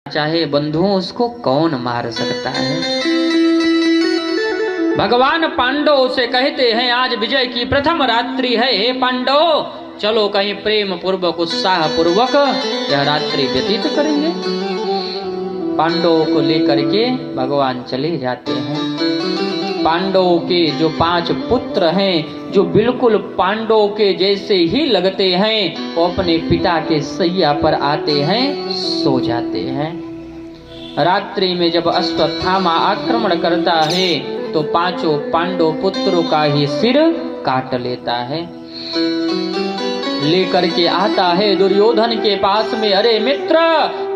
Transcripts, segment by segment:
चाहे बंधुओं उसको कौन मार सकता है। भगवान पांडवों से कहते हैं आज विजय की प्रथम रात्रि है, हे पांडव चलो कहीं प्रेम पूर्वक उत्साह पूर्वक यह रात्रि व्यतीत करेंगे। पांडवों को लेकर के भगवान चले जाते हैं। पांडवों के जो 5 पुत्र हैं जो बिल्कुल पांडवों के जैसे ही लगते हैं, वो अपने पिता के सैया पर आते हैं, सो जाते हैं। रात्रि में जब अश्वत्थामा आक्रमण करता है तो 5 पांडव पुत्रों का ही सिर काट लेता है। लेकर के आता है दुर्योधन के पास में, अरे मित्र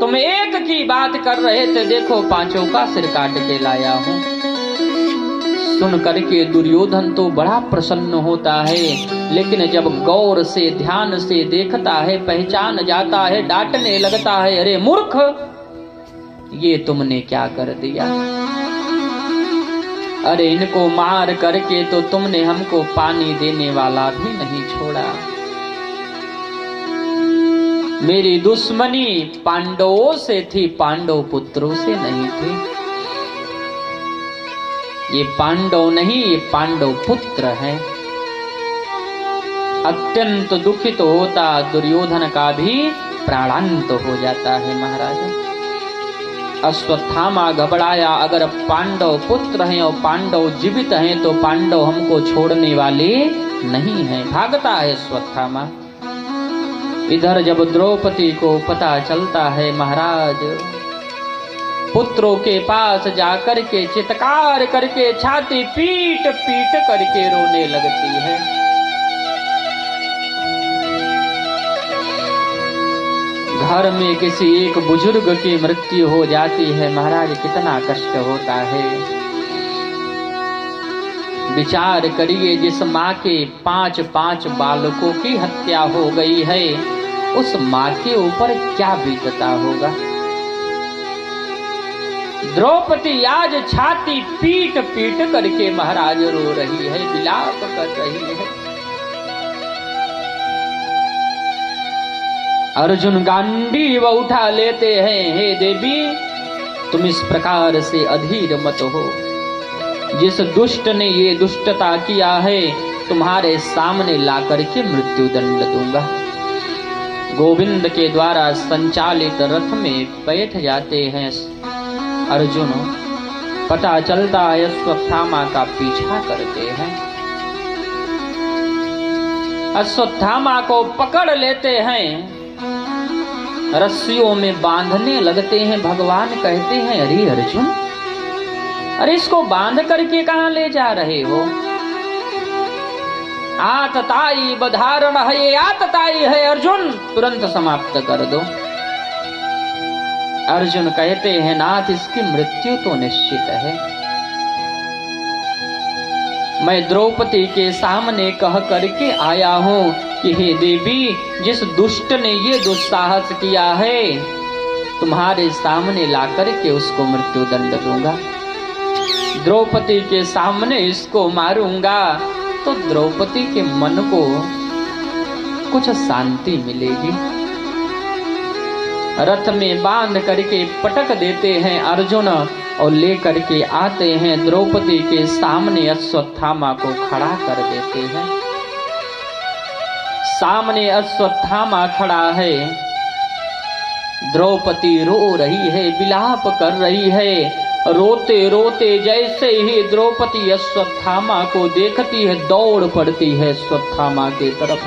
तुम एक की बात कर रहे थे, देखो 5 का सिर काट के लाया हूं। सुन करके दुर्योधन तो बड़ा प्रसन्न होता है, लेकिन जब गौर से ध्यान से देखता है, पहचान जाता है, डांटने लगता है, अरे मूर्ख ये तुमने क्या कर दिया। अरे इनको मार करके तो तुमने हमको पानी देने वाला भी नहीं छोड़ा। मेरी दुश्मनी पांडवों से थी, पांडव पुत्रों से नहीं थी। ये पांडव नहीं, ये पांडव पुत्र हैं। अत्यंत दुखित होता दुर्योधन का भी प्राणांत हो जाता है। महाराज अश्वत्थामा घबराया, अगर पांडव पुत्र हैं और पांडव जीवित हैं तो पांडव हमको छोड़ने वाले नहीं हैं। भागता है अश्वत्थामा। इधर जब द्रौपदी को पता चलता है, महाराज पुत्रों के पास जाकर के चित्कार करके छाती पीट पीट करके रोने लगती है। घर में किसी एक बुजुर्ग की मृत्यु हो जाती है, महाराज कितना कष्ट होता है। विचार करिए, जिस माँ के 5 बालकों की हत्या हो गई है, उस माँ के ऊपर क्या बीतता होगा। द्रौपदी आज छाती पीट पीट करके महाराज रो रही है, विलाप कर रही है। अर्जुन गांडीव उठा लेते हैं, हे देवी तुम इस प्रकार से अधीर मत हो। जिस दुष्ट ने ये दुष्टता किया है, तुम्हारे सामने ला करके मृत्यु दंड दूंगा। गोविंद के द्वारा संचालित रथ में बैठ जाते हैं अर्जुन। पता चलता है अश्वत्थामा का पीछा करते हैं। अश्वत्थामा को पकड़ लेते हैं, रस्सियों में बांधने लगते हैं। भगवान कहते हैं, अरे अर्जुन अरे इसको बांध करके कहां ले जा रहे हो। आतताई बधारण है, ये आतताई है अर्जुन, तुरंत समाप्त कर दो। अर्जुन कहते हैं, नाथ इसकी मृत्यु तो निश्चित है। मैं द्रौपदी के सामने कह करके आया हूं कि हे देवी जिस दुष्ट ने ये दुस्साहस किया है, तुम्हारे सामने ला करके उसको मृत्यु दंड दूंगा। द्रौपदी के सामने इसको मारूंगा तो द्रौपदी के मन को कुछ शांति मिलेगी। रथ में बांध करके पटक देते हैं अर्जुन और ले करके आते हैं द्रौपदी के सामने। अश्वत्थामा को खड़ा कर देते हैं। सामने अश्वत्थामा खड़ा है, द्रौपदी रो रही है, विलाप कर रही है। रोते रोते जैसे ही द्रौपदी अश्वत्थामा को देखती है, दौड़ पड़ती है अश्वत्थामा के तरफ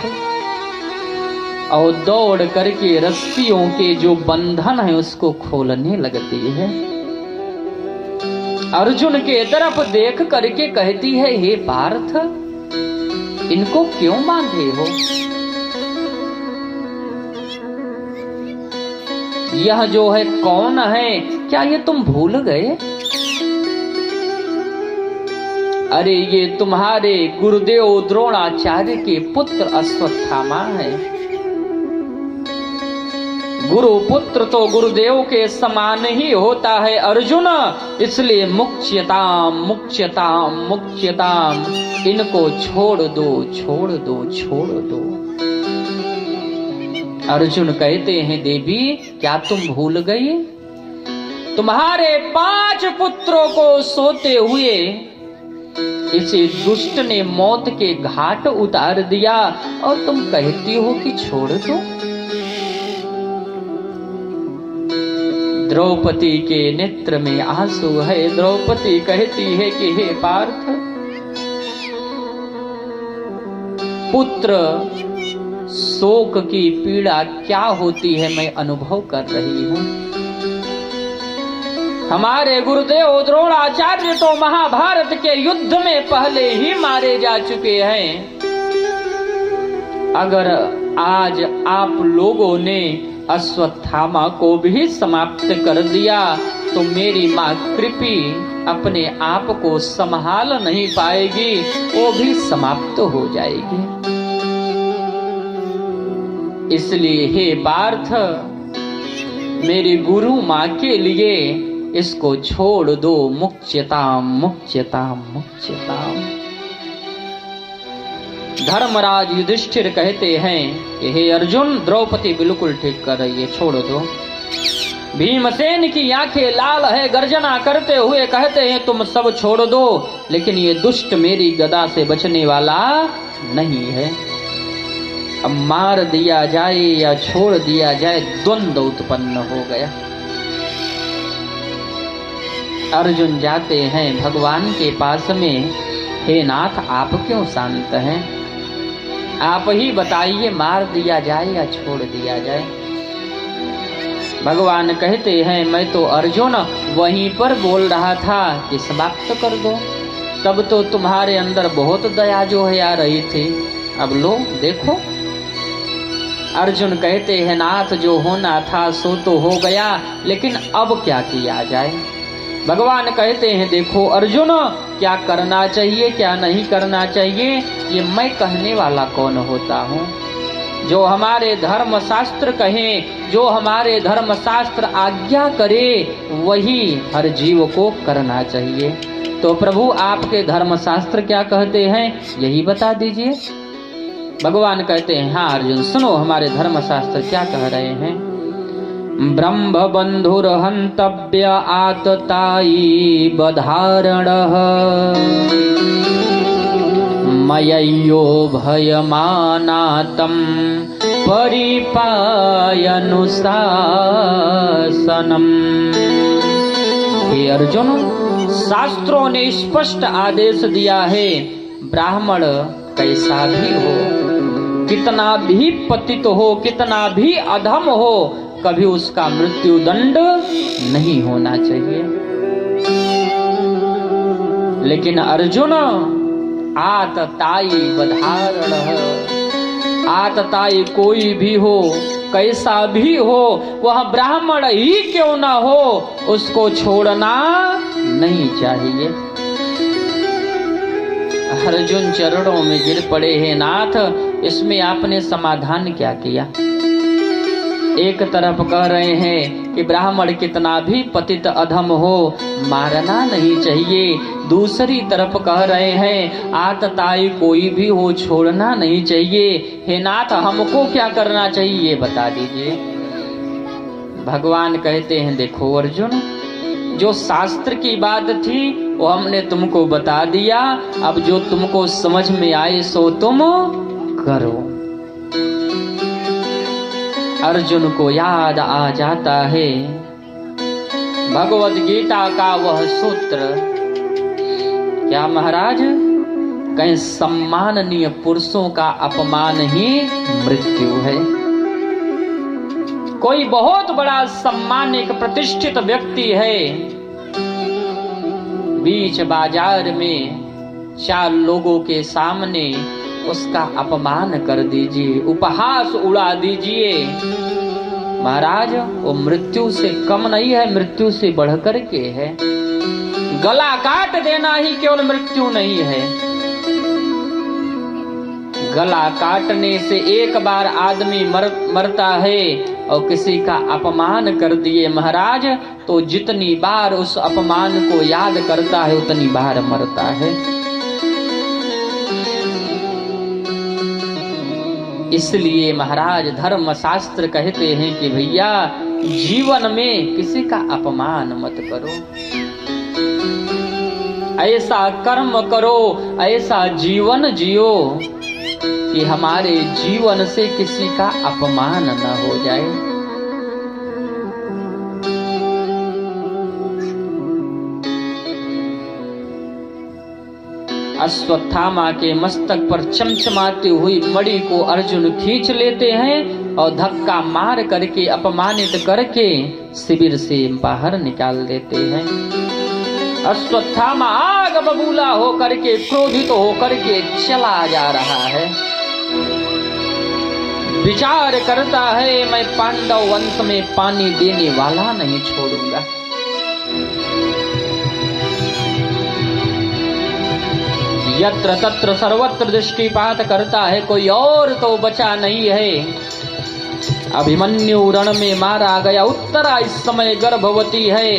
और दौड़ करके रस्सियों के जो बंधन है उसको खोलने लगती है। अर्जुन के तरफ देख करके कहती है, हे पार्थ इनको क्यों बांधे हो। यह जो है कौन है, क्या ये तुम भूल गए। अरे ये तुम्हारे गुरुदेव द्रोणाचार्य के पुत्र अश्वत्थामा है। गुरु पुत्र तो गुरुदेव के समान ही होता है अर्जुन, इसलिए मुच्यताम मुच्यताम मुच्यताम, इनको छोड़ दो छोड़ दो छोड़ दो। अर्जुन कहते हैं, देवी क्या तुम भूल गई तुम्हारे 5 पुत्रों को सोते हुए इसी दुष्ट ने मौत के घाट उतार दिया और तुम कहती हो कि छोड़ दो। द्रौपदी के नेत्र में आंसू है। द्रौपदी कहती है कि हे पार्थ, पुत्र शोक की पीड़ा क्या होती है मैं अनुभव कर रही हूं। हमारे गुरुदेव द्रोणाचार्य तो महाभारत के युद्ध में पहले ही मारे जा चुके हैं। अगर आज आप लोगों ने अश्वत्थामा को भी समाप्त कर दिया तो मेरी मां कृपी अपने आप को संभाल नहीं पाएगी, वो भी समाप्त हो जाएगी। इसलिए हे पार्थ, मेरी गुरु मां के लिए इसको छोड़ दो। मुच्यताम मुच्यताम मुच्यताम। धर्मराज युधिष्ठिर कहते हैं कि हे अर्जुन, द्रौपदी बिल्कुल ठीक कर रही है, छोड़ दो। भीमसेन की आंखें लाल है, गर्जना करते हुए कहते हैं तुम सब छोड़ दो, लेकिन ये दुष्ट मेरी गदा से बचने वाला नहीं है। अब मार दिया जाए या छोड़ दिया जाए, द्वंद्व उत्पन्न हो गया। अर्जुन जाते हैं भगवान के पास में, हे नाथ आप क्यों शांत हैं? आप ही बताइए, मार दिया जाए या छोड़ दिया जाए? भगवान कहते हैं मैं तो अर्जुन वहीं पर बोल रहा था कि समाप्त कर दो, तब तो तुम्हारे अंदर बहुत दया जो है आ रही थी। अब लो देखो। अर्जुन कहते हैं नाथ, जो होना था सो तो हो गया, लेकिन अब क्या किया जाए? भगवान कहते हैं देखो अर्जुन, क्या करना चाहिए क्या नहीं करना चाहिए ये मैं कहने वाला कौन होता हूँ। जो हमारे धर्म शास्त्र कहें, जो हमारे धर्म शास्त्र आज्ञा करे, वही हर जीव को करना चाहिए। तो प्रभु आपके धर्म शास्त्र क्या कहते हैं यही बता दीजिए। भगवान कहते हैं हाँ अर्जुन सुनो, हमारे धर्म शास्त्र क्या कह रहे हैं। ब्रह्म बंधुर हंतव्य आततायी बधारणः मय्यो भयमानातं परिपायनुशासनम्। हे अर्जुन, शास्त्रों ने स्पष्ट आदेश दिया है, ब्राह्मण कैसा भी हो, कितना भी पतित हो, कितना भी अधम हो, कभी उसका मृत्यु दंड नहीं होना चाहिए। लेकिन अर्जुन आततायी बधारणः, आततायी कोई भी हो, कैसा भी हो, वह ब्राह्मण ही क्यों ना हो, उसको छोड़ना नहीं चाहिए। अर्जुन चरणों में गिर पड़े हैं नाथ, इसमें आपने समाधान क्या किया? एक तरफ कह रहे हैं कि ब्राह्मण कितना भी पतित अधम हो मारना नहीं चाहिए, दूसरी तरफ कह रहे हैं आतताई कोई भी हो छोड़ना नहीं चाहिए। हे नाथ, हमको क्या करना चाहिए ये बता दीजिए। भगवान कहते हैं देखो अर्जुन, जो शास्त्र की बात थी वो हमने तुमको बता दिया, अब जो तुमको समझ में आए सो तुम करो। अर्जुन को याद आ जाता है भगवत गीता का वह सूत्र, क्या महाराज, कहीं सम्माननीय पुरुषों का अपमान ही मृत्यु है। कोई बहुत बड़ा सम्मानित प्रतिष्ठित व्यक्ति है, बीच बाजार में 4 लोगों के सामने उसका अपमान कर दीजिए, उपहास उड़ा दीजिए, महाराज वो मृत्यु से कम नहीं है, मृत्यु से बढ़कर के है। गला काट देना ही केवल मृत्यु नहीं है, गला काटने से एक बार आदमी मरता है, और किसी का अपमान कर दिए महाराज तो जितनी बार उस अपमान को याद करता है उतनी बार मरता है। इसलिए महाराज धर्म शास्त्र कहते हैं कि भैया जीवन में किसी का अपमान मत करो, ऐसा कर्म करो, ऐसा जीवन जियो कि हमारे जीवन से किसी का अपमान न हो जाए। अश्वत्थामा के मस्तक पर चमचमाती हुई मणि को अर्जुन खींच लेते हैं और धक्का मार करके अपमानित करके शिविर से बाहर निकाल देते हैं। अश्वत्थामा आग बबूला होकर के क्रोधित होकर के चला जा रहा है, विचार करता है मैं पांडव वंश में पानी देने वाला नहीं छोड़ूंगा। यत्र तत्र सर्वत्र दृष्टिपात करता है, कोई और तो बचा नहीं है। अभिमन्यु रण में मारा गया, उत्तरा इस समय गर्भवती है।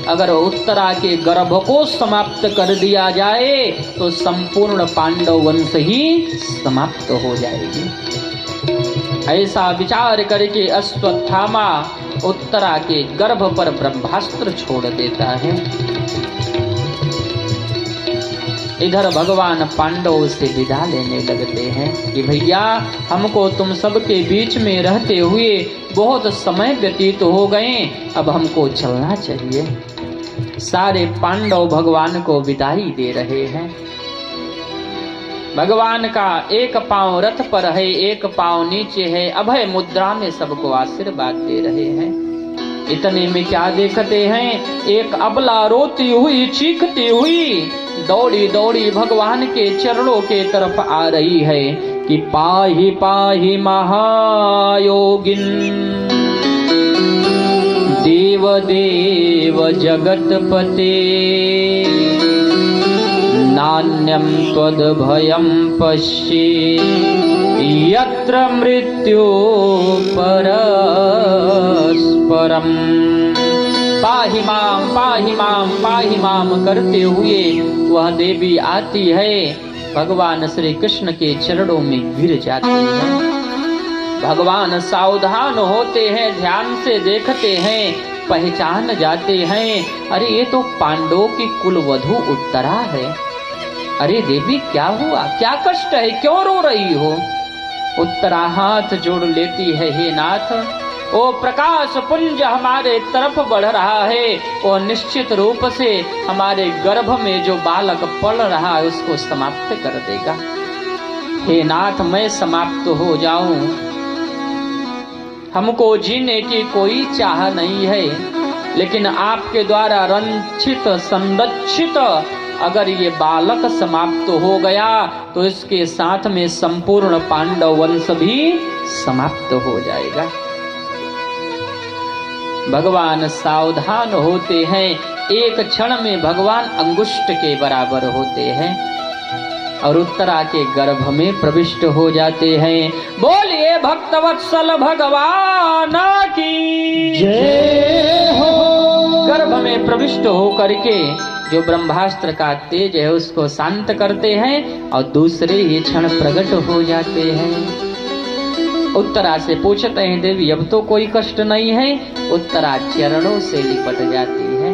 अगर उत्तरा के गर्भ को समाप्त कर दिया जाए तो संपूर्ण पांडव वंश ही समाप्त हो जाएगी। ऐसा विचार करके अश्वत्थामा उत्तरा के गर्भ पर ब्रह्मास्त्र छोड़ देता है। इधर भगवान पांडवों से विदा लेने लगते हैं कि भैया हमको तुम सबके बीच में रहते हुए बहुत समय व्यतीत हो गए, अब हमको चलना चाहिए। सारे पांडव भगवान को विदाई दे रहे हैं। भगवान का एक पांव रथ पर है, एक पांव नीचे है, अभय मुद्रा में सबको आशीर्वाद दे रहे हैं। इतने में क्या देखते हैं, एक अबला रोती हुई चीखती हुई दौड़ी दौड़ी भगवान के चरणों के तरफ आ रही है कि पाहि पाहि महायोगिन देव देव जगतपते नान्यं त्वद्भयं पश्ये यत्र मृत्यु परस्परम्। पाहि माम करते हुए वह देवी आती है, भगवान श्री कृष्ण के चरणों में गिर जाती है। भगवान सावधान होते हैं, ध्यान से देखते हैं, पहचान जाते हैं, अरे ये तो पांडवों की कुलवधू उत्तरा है। अरे देवी क्या हुआ, क्या कष्ट है, क्यों रो रही हो? उत्तरा हाथ जोड़ लेती है, हे नाथ, वो प्रकाश पुंज हमारे तरफ बढ़ रहा है, वो निश्चित रूप से हमारे गर्भ में जो बालक पल रहा है उसको समाप्त कर देगा। हे नाथ, मैं समाप्त हो जाऊं, हमको जीने की कोई चाह नहीं है, लेकिन आपके द्वारा रंचित संरक्षित अगर ये बालक समाप्त हो गया तो इसके साथ में संपूर्ण पांडव वंश भी समाप्त हो जाएगा। भगवान सावधान होते हैं, एक क्षण में भगवान अंगुष्ठ के बराबर होते हैं और उत्तरा के गर्भ में प्रविष्ट हो जाते हैं। बोलिए भक्तवत्सल भगवान की जय हो। गर्भ में प्रविष्ट होकर के जो ब्रह्मास्त्र का तेज है उसको शांत करते हैं और दूसरे ही क्षण प्रकट हो जाते हैं। उत्तरा से पूछते हैं, देवी अब तो कोई कष्ट नहीं है? उत्तरा चरणों से लिपट जाती है।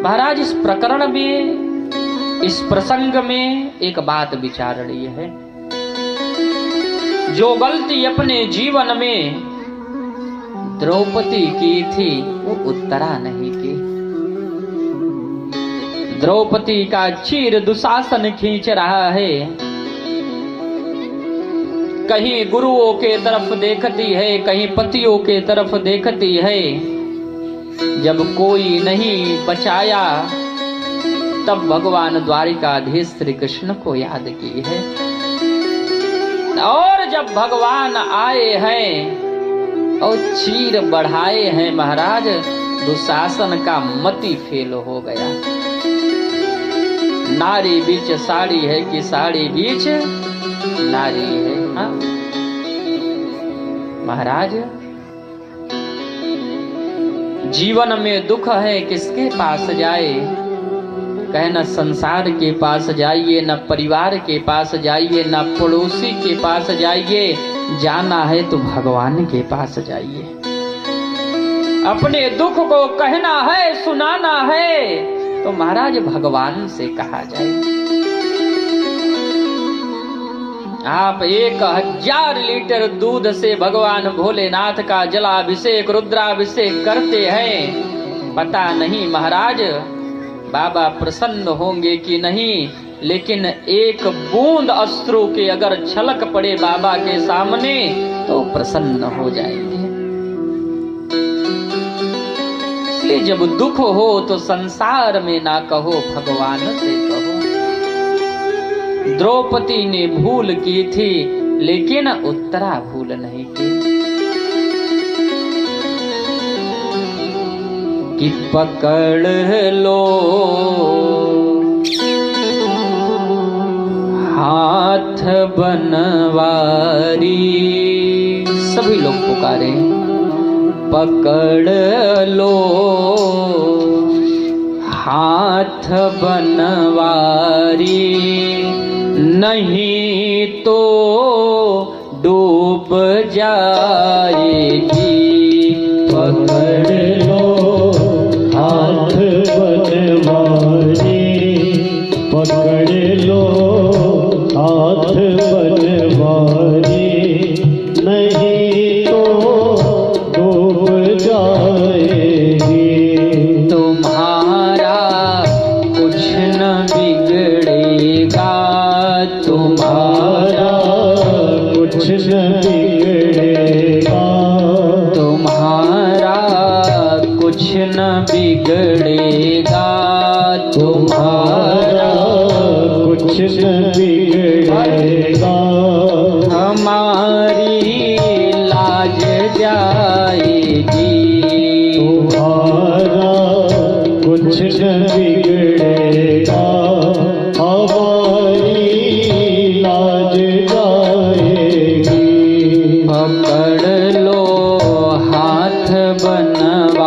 महाराज, इस प्रकरण में, इस प्रसंग में एक बात विचारणीय है। जो गलती अपने जीवन में द्रौपदी की थी वो उत्तरा नहीं की। द्रौपदी का चीर दुशासन खींच रहा है, कहीं गुरुओं के तरफ देखती है, कहीं पतियों के तरफ देखती है। जब कोई नहीं बचाया तब भगवान द्वारिकाधीश श्री कृष्ण को याद की है, और जब भगवान आए हैं और चीर बढ़ाए हैं, महाराज दुशासन का मति फेल हो गया। नारी बीच साड़ी है कि साड़ी बीच नारी है। हाँ महाराज, जीवन में दुख है किसके पास जाए? कहे न संसार के पास जाइए, न परिवार के पास जाइए, न पड़ोसी के पास जाइए, जाना है तो भगवान के पास जाइए। अपने दुख को कहना है, सुनाना है, तो महाराज भगवान से कहा जाए। आप 1000 लीटर दूध से भगवान भोलेनाथ का जलाभिषेक, रुद्राभिषेक करते हैं। पता नहीं महाराज बाबा प्रसन्न होंगे कि नहीं, लेकिन एक बूंद अश्रु के अगर छलक पड़े बाबा के सामने तो प्रसन्न हो जाएंगे। इसलिए जब दुख हो तो संसार में ना कहो, भगवान से कहो। द्रौपदी ने भूल की थी, लेकिन उत्तरा भूल नहीं की। कि पकड़ लो हाथ बनवारी, सभी लोग पुकारे, पकड़ लो हाथ बनवारी, नहीं तो डूब जाएगी। पकड़ लो हाथ बनवारी, पकड़ लो हाथ बनवारी, नहीं तो डूब जाएगी। तुम्हारा कुछ न बिगड़ेगा, तुम्हारा कुछ न बिगड़ेगा, तुम्हारा कुछ न बिगड़ेगा, तुम्हारा कुछ न बिगड़ेगा। हमारी लाज जाएगी, तुम्हारा कुछ न बिगड़ेगा, हमारी लाज जाएगी। पकड़ लो हाथ बनवारी,